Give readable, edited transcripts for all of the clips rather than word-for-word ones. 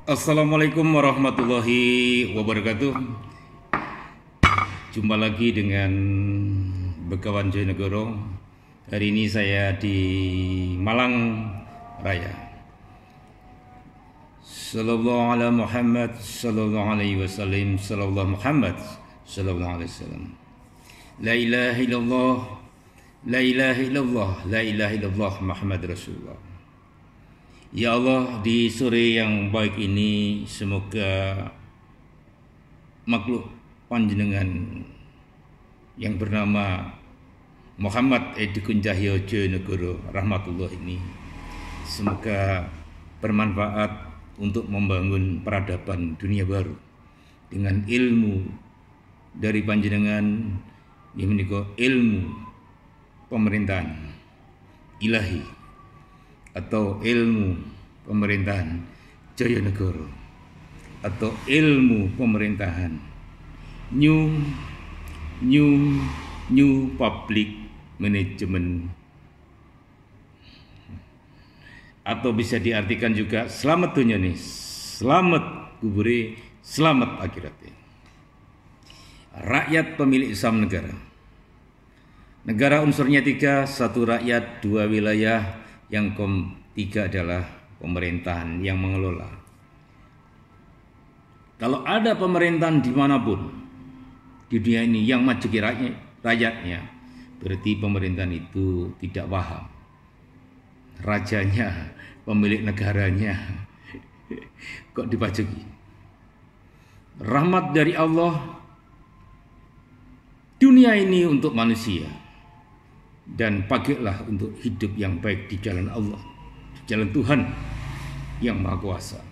Assalamualaikum warahmatullahi wabarakatuh. Jumpa lagi dengan Begawan Joyonegoro. Hari ini saya di Malang Raya. Sallallahu ala Muhammad sallallahu alaihi wasallam, sallallahu Muhammad sallallahu alaihi wasallam. La ilaha illallah, la ilaha illallah, la ilaha illallah Muhammad Rasulullah. Ya Allah, di sore yang baik ini semoga makhluk panjenengan yang bernama Muhammad Edikun Cahyo Joyonegoro rahmatullah ini semoga bermanfaat untuk membangun peradaban dunia baru dengan ilmu dari panjenengan yang menika ilmu pemerintahan ilahi atau ilmu pemerintahan Joyonegoro atau ilmu pemerintahan new public management, atau bisa diartikan juga selamat dunia nih, selamat kuburi, selamat akhiratnya. Rakyat pemilik saham negara. Negara unsurnya 3, 1 rakyat, 2 wilayah, yang ketiga adalah pemerintahan yang mengelola. Kalau ada pemerintahan dimanapun di dunia ini yang majeki rakyatnya, berarti pemerintahan itu tidak paham. Rajanya, pemilik negaranya kok dipajeki. Rahmat dari Allah dunia ini untuk manusia, dan pakailah untuk hidup yang baik di jalan Allah, di jalan Tuhan yang Maha Kuasa.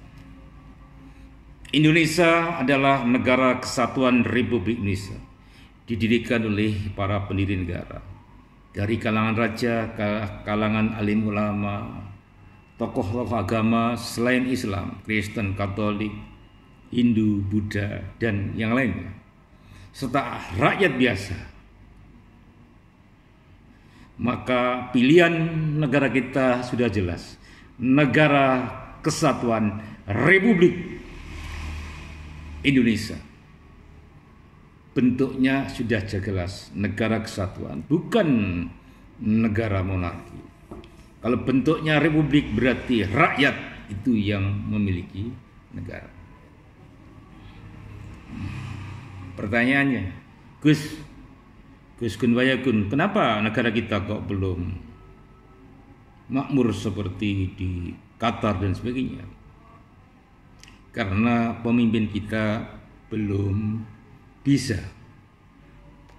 Indonesia adalah negara kesatuan Republik Indonesia, didirikan oleh para pendiri negara, dari kalangan raja, kalangan alim ulama, tokoh-tokoh agama selain Islam, Kristen, Katolik, Hindu, Buddha, dan yang lainnya, serta rakyat biasa. Maka pilihan negara kita sudah jelas, negara kesatuan Republik Indonesia. Bentuknya sudah jelas, negara kesatuan, bukan negara monarki. Kalau bentuknya republik berarti rakyat itu yang memiliki negara. Pertanyaannya, Gus Gun Wayakun, kenapa negara kita kok belum makmur seperti di Qatar dan sebagainya? Karena pemimpin kita belum bisa.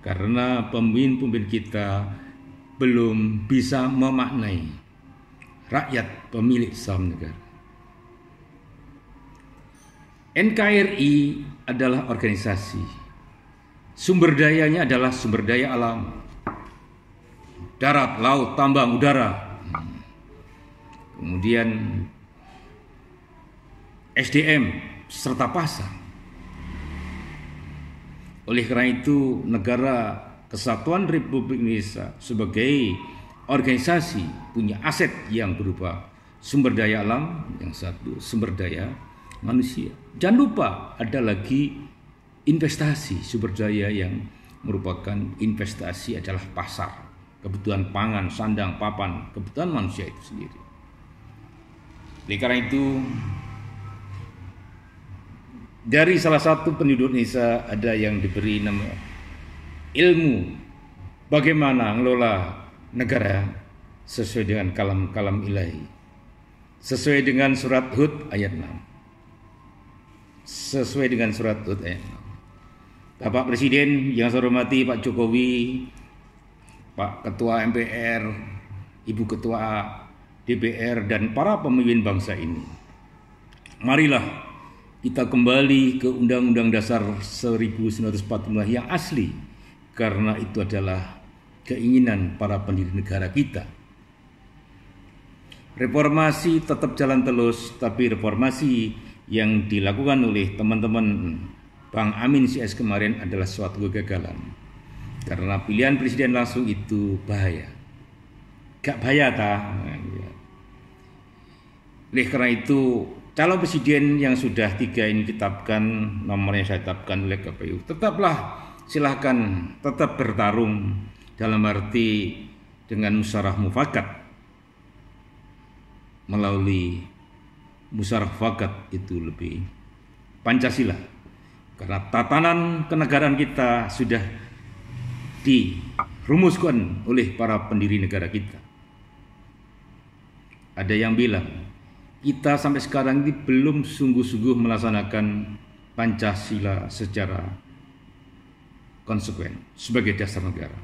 Karena pemimpin kita belum bisa memaknai rakyat pemilik saham negara. NKRI adalah organisasi. Sumber dayanya adalah sumber daya alam, darat, laut, tambang, udara, kemudian SDM serta pasar. Oleh karena itu, negara kesatuan Republik Indonesia sebagai organisasi punya aset yang berupa sumber daya alam, yang satu sumber daya manusia. Jangan lupa ada lagi investasi sumber daya yang merupakan investasi adalah pasar, kebutuhan pangan, sandang, papan, kebutuhan manusia itu sendiri. Oleh karena itu, dari salah satu penduduk Indonesia ada yang diberi nama ilmu bagaimana mengelola negara sesuai dengan kalam-kalam ilahi, sesuai dengan surat Hud ayat 6. Sesuai dengan surat Hud ayat 6. Bapak Presiden yang saya hormati, Pak Jokowi, Pak Ketua MPR, Ibu Ketua DPR, dan para pemimpin bangsa ini, marilah kita kembali ke Undang-Undang Dasar 1945 yang asli, karena itu adalah keinginan para pendiri negara kita. Reformasi tetap jalan terus, tapi reformasi yang dilakukan oleh teman-teman Bang Amin CS kemarin adalah suatu kegagalan. Karena pilihan presiden langsung itu bahaya. Gak bahaya ta? Oleh karena itu calon presiden yang sudah 3 ini ditetapkan, nomornya saya tetapkan oleh KPU, silahkan tetap bertarung dalam arti dengan musyawarah mufakat. Melalui musyawarah mufakat itu lebih Pancasila, karena tatanan kenegaraan kita sudah dirumuskan oleh para pendiri negara kita. Ada yang bilang kita sampai sekarang ini belum sungguh-sungguh melaksanakan Pancasila secara konsekuen sebagai dasar negara.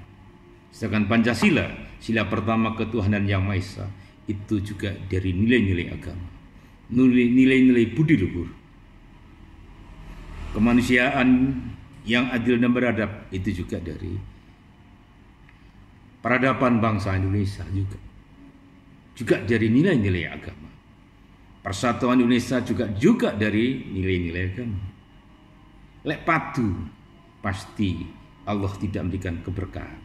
Sedangkan Pancasila, sila pertama ketuhanan yang Maha Esa, itu juga dari nilai-nilai agama, nilai-nilai budi luhur, kemanusiaan yang adil dan beradab, itu juga dari peradaban bangsa Indonesia, juga dari nilai-nilai agama. Persatuan Indonesia juga dari nilai-nilai agama. Lek padu, pasti Allah tidak memberikan keberkahan.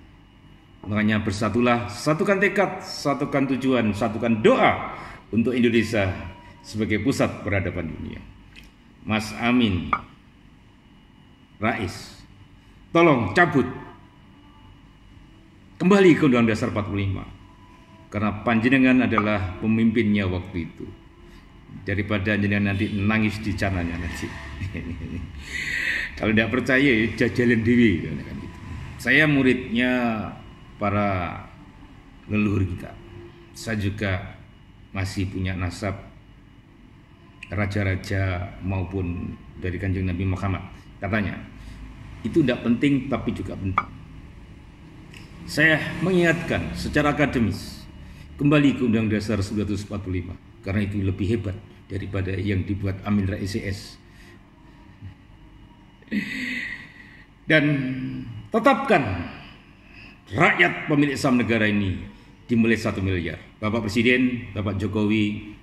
Makanya bersatulah, satukan tekad, satukan tujuan, satukan doa untuk Indonesia sebagai pusat peradaban dunia. Mas Amin Rais, tolong cabut kembali ke Undang-Undang Dasar 45, karena panjenengan adalah pemimpinnya waktu itu. Daripada jenengan nanti nangis di cananya nanti. Kalau tidak percaya, jajalin dewi. Saya muridnya para leluhur kita. Saya juga masih punya nasab raja-raja maupun dari Kanjeng Nabi Muhammad. Katanya, itu tidak penting tapi juga penting. Saya mengingatkan secara akademis kembali ke Undang-Undang Dasar 1945, karena itu lebih hebat daripada yang dibuat Amin Rais CS. Dan tetapkan rakyat pemilik saham negara ini dimulai 1 miliar. Bapak Presiden, Bapak Jokowi,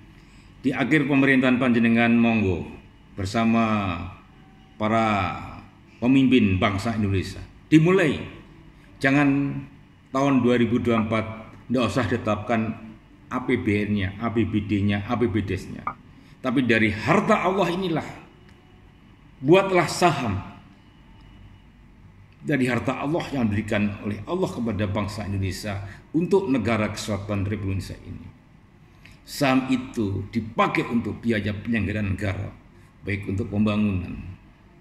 di akhir pemerintahan panjenengan monggo bersama para pemimpin bangsa Indonesia dimulai. Jangan tahun 2024 tidak usah ditetapkan APBN-nya, APBD-nya, APBDes-nya. Tapi dari harta Allah inilah buatlah saham dari harta Allah yang diberikan oleh Allah kepada bangsa Indonesia untuk negara kesatuan Republik Indonesia ini. Saham itu dipakai untuk biaya penyelenggaraan negara, baik untuk pembangunan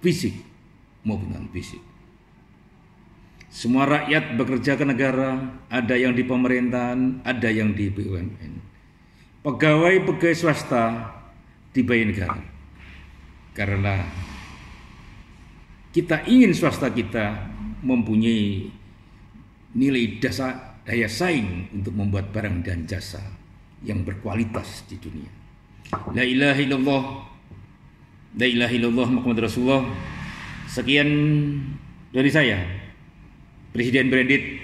fisik maupun non fisik. Semua rakyat bekerja ke negara, ada yang di pemerintahan, ada yang di BUMN. Pegawai swasta dibayar negara. Karena kita ingin swasta kita mempunyai nilai daya saing untuk membuat barang dan jasa yang berkualitas di dunia. La ilaha illallah, la ilaha illallah Muhammad Rasulullah. Sekian dari saya, Presiden Brandit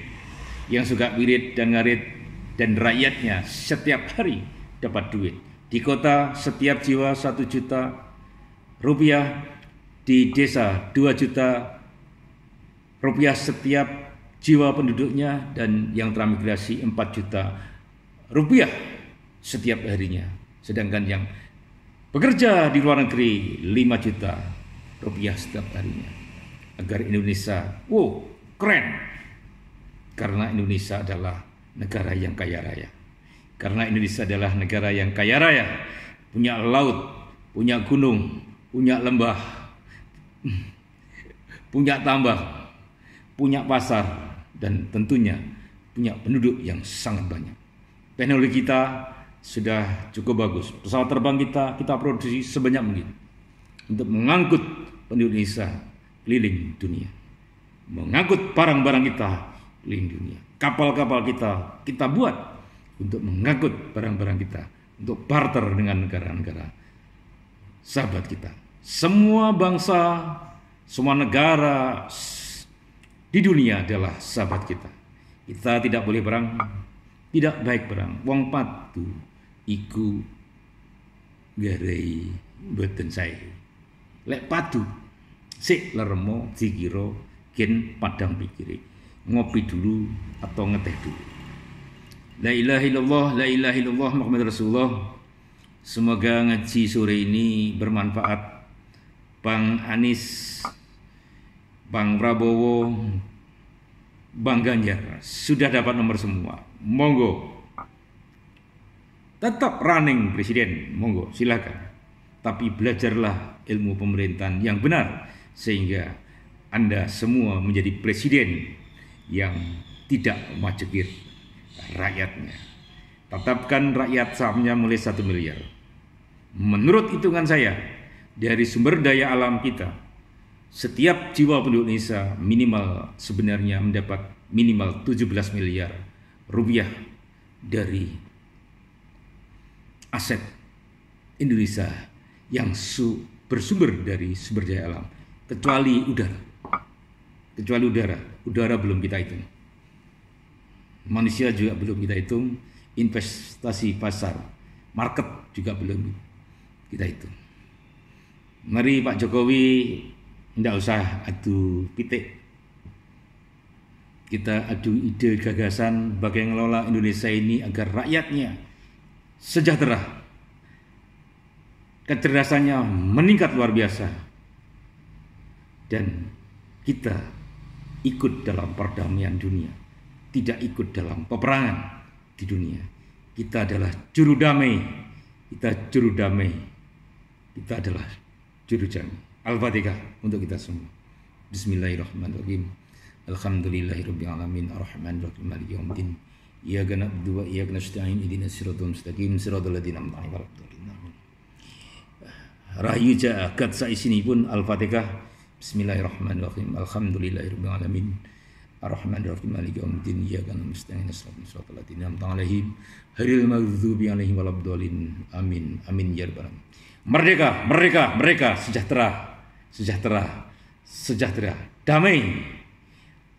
yang suka wirid dan ngarit, dan rakyatnya setiap hari dapat duit. Di kota setiap jiwa 1 juta rupiah, di desa 2 juta rupiah setiap jiwa penduduknya, dan yang transmigrasi 4 juta rupiah setiap harinya. Sedangkan yang bekerja di luar negeri 5 juta rupiah setiap harinya. Agar Indonesia, keren, karena Indonesia adalah negara yang kaya raya. Karena Indonesia adalah negara yang kaya raya, punya laut, punya gunung, punya lembah, punya tambak, punya pasar, dan tentunya punya penduduk yang sangat banyak. Teknologi kita sudah cukup bagus. Pesawat terbang kita produksi sebanyak mungkin untuk mengangkut penduduk Indonesia keliling dunia, mengangkut barang-barang kita keliling dunia. Kapal-kapal kita buat untuk mengangkut barang-barang kita, untuk barter dengan negara-negara sahabat kita. Semua bangsa, semua negara di dunia adalah sahabat kita. Kita tidak boleh perang, tidak baik perang. Wong patu iku garai mboten sae. Lek padu sik leremo dikira gen padang pikire. Ngopi dulu atau ngeteh dulu. La ilaha illallah, la ilaha illallah Muhammad Rasulullah. Semoga ngaji sore ini bermanfaat. Bang Anies, Bang Prabowo, Bang Ganjar sudah dapat nomor semua. Monggo. Tetap running presiden, monggo silakan. Tapi belajarlah ilmu pemerintahan yang benar sehingga Anda semua menjadi presiden yang tidak memacekir rakyatnya. Tetapkan rakyat sahamnya mulai 1 miliar. Menurut hitungan saya, dari sumber daya alam kita, setiap jiwa penduduk Indonesia minimal sebenarnya mendapat minimal 17 miliar rupiah dari aset Indonesia yang bersumber dari sumber daya alam, kecuali udara. Kecuali udara belum kita hitung. Manusia juga belum kita hitung, investasi pasar, market juga belum kita hitung. Mari Pak Jokowi, tidak usah adu pitik. Kita adu ide gagasan bagaimana mengelola Indonesia ini agar rakyatnya sejahtera, kecerdasannya meningkat luar biasa, dan kita ikut dalam perdamaian dunia, tidak ikut dalam peperangan di dunia. Kita adalah juru damai, kita adalah juru damai. Al-Fatihah untuk kita semua. Bismillahirrahmanirrahim. Alhamdulillahirabbil alamin arrahmanirrahim maliki yaumiddin. Iyyaka na'budu wa iyyaka nasta'in ihdinas siratal mustaqim siratal ladzina an'amta 'alaihim. Rahayu jagat saisinipun Al-Fatihah. Bismillahirrahmanirrahim. Alhamdulillahirabbil alamin arrahmanirrahim maliki yaumiddin. Iyyaka nasta'in ihdinas siratal ladzina an'amta 'alaihim ghairil maghdubi 'alaihim waladdallin. Amin. Amin ya rabbal alamin. Merdeka, merdeka, merdeka, sejahtera, sejahtera, sejahtera, damai.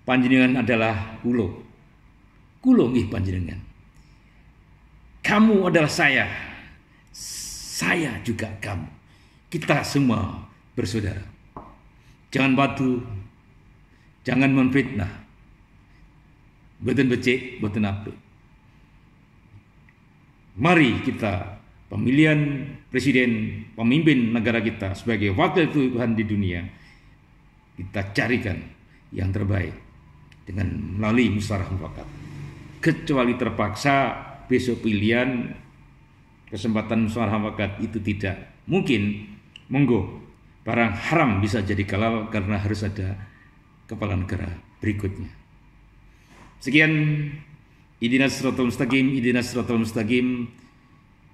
Panjenengan adalah kulo nggih panjenengan. Kamu adalah saya juga kamu. Kita semua bersaudara. Jangan batu, jangan menfitnah. Boten becik, boten apik. Mari kita pemilihan presiden, pemimpin negara kita sebagai wakil Tuhan di dunia, kita carikan yang terbaik dengan melalui musyawarah mufakat. Kecuali terpaksa besok pilihan kesempatan musyawarah mufakat itu tidak mungkin, monggo. Barang haram bisa jadi halal karena harus ada kepala negara berikutnya. Sekian, ihdinas siratal mustaqim, ihdinas siratal mustaqim.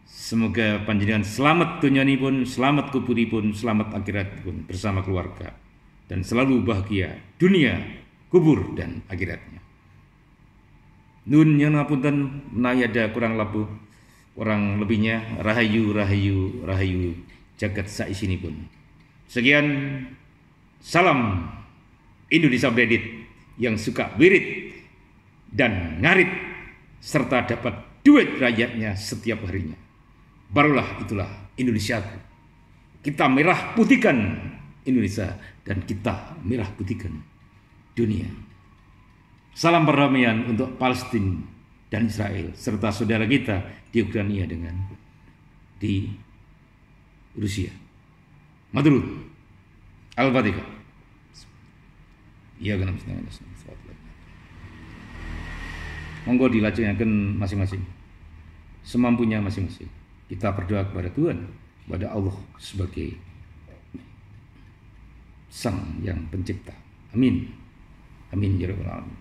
Semoga panjenengan selamat dunyanipun, selamat kuburipun, selamat akhiratipun bersama keluarga, dan selalu bahagia dunia, kubur dan akhiratnya. Nun yang ngapunten menayada kurang lebihnya. Rahayu, rahayu, rahayu jagat saisinipun. Sekian, salam Indonesia Kredit yang suka wirid dan ngarit serta dapat duit rakyatnya setiap harinya. Barulah itulah Indonesiaku. Kita merah putihkan Indonesia dan kita merah putihkan dunia. Salam perdamaian untuk Palestina dan Israel serta saudara kita di Ukraina dengan di Rusia. Madrul. Al-Fatihah. Iya kan, monggo dilajengaken masing-masing semampunya masing-masing. Kita berdoa kepada Tuhan, kepada Allah sebagai Sang yang pencipta. Amin. Amin ya rabbal alamin.